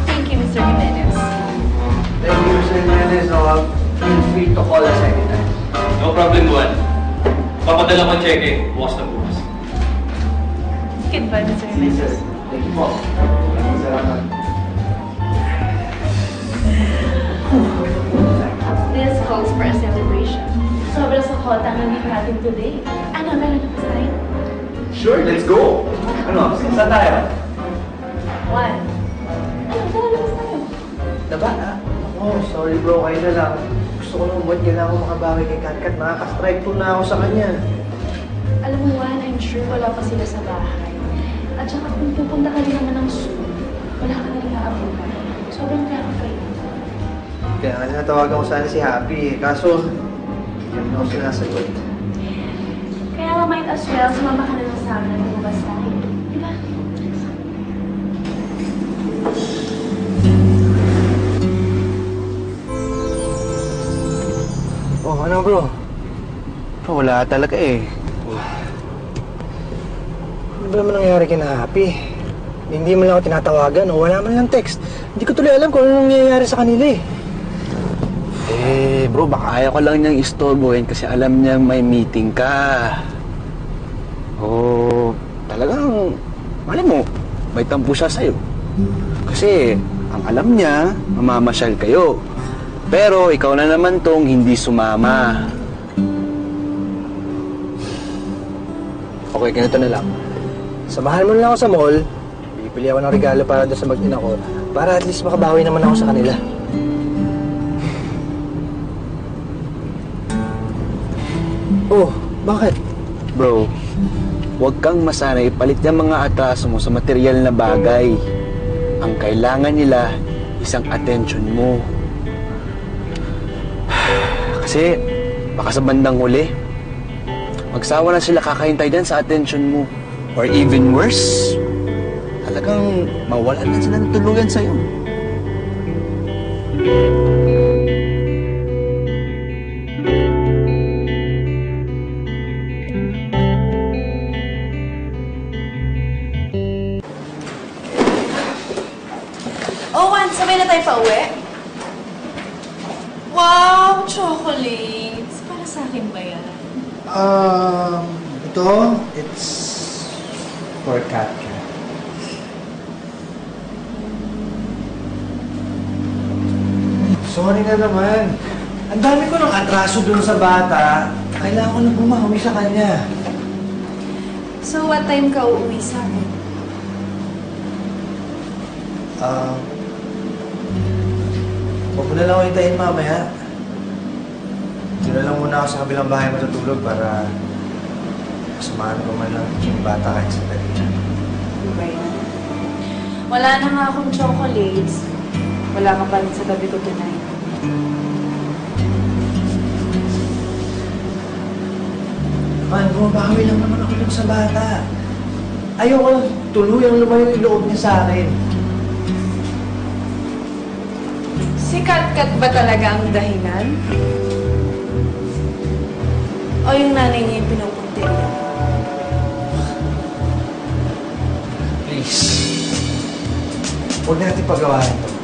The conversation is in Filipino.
Thank you, Mr. Jimenez. Thank you, Mr. Jimenez. No, feel free to call us anytime. No problem, Juan. Papadala ko ang cheque, bukas na bukas. Goodbye, Mr. Sir, Jimenez. thank you po. Salamat. This calls for a celebration. Sobrang sakot ang nandito natin today. Ano, meron na tayo? Sure, let's go. Ano, saan tayo? One. Ano, tara na tayo. Diba? Oh, sorry bro, kayo na lang. Gusto ko nung buwan, kailangan ko makabawi kay Katkat. Nakaka-strike po na ako sa kanya. Alam mo, Juan, I'm sure wala pa sila sa bahay. At saka kung pupunta ka rin naman ng zoo, wala ka na rin aabutan. Sobrang terrifying. Kaya nga natawagan ko sana si Happy. Kaso, hindi ako sinasagot. Kaya nga might as well, sumama ka na lang sa amin at lumabas tayo. Diba? Oh, ano bro? Bro, wala talaga eh. Ano ba naman nangyari kina Happy? Hindi mo lang ako tinatawagan o wala man lang text. Hindi ko tuloy alam kung ano nangyayari sa kanila eh. Eh, bro, baka ayaw ko lang niyang istorbohin kasi alam niyang may meeting ka. Oh, talagang, mali mo, may tampo siya sa'yo. Kasi, ang alam niya, mamamasyal kayo. Pero, ikaw na naman tong hindi sumama. Okay, ganito na lang. Samahan mo na lang ako sa mall. Bibili ako ng regalo para doon sa mag-ina ko. Para at least makabawi naman ako sa kanila. Oh, bakit? Bro, huwag kang masanay palit yung mga atraso mo sa material na bagay. Ang kailangan nila, isang attention mo. Kasi, baka sa bandang huli, magsawa na sila kakahintay din sa attention mo. Or even worse, talagang mawalan na sila ng tuluyan sa'yo. Oh, Juan, sabay na tayo pa uwi. Wow, chocolates. Para sa akin ba yan? Ito, it's for Katkat. Sorry na naman. Ang dami ko ng atraso dun sa bata. Kailangan ko na bumawi sa kanya. So, what time ka uuwi sa akin? Huwag mo na lang ako hintayin mamaya. Doon na lang muna ako sa kabilang bahay matutulog para kasamahan ko man lang yung bata kahit sa dali. Okay. Wala na nga akong chocolates. Wala ka pa rin sa tabi ko tonight. Man, bumabawi lang naman ako dun sa bata. Ayoko lang tuluyang lumayo yung loob niya sa akin. Si Katkat ba talaga ang dahilan? O yung nanay niya yung pinupunti niya? Please. Huwag natin pagawain to.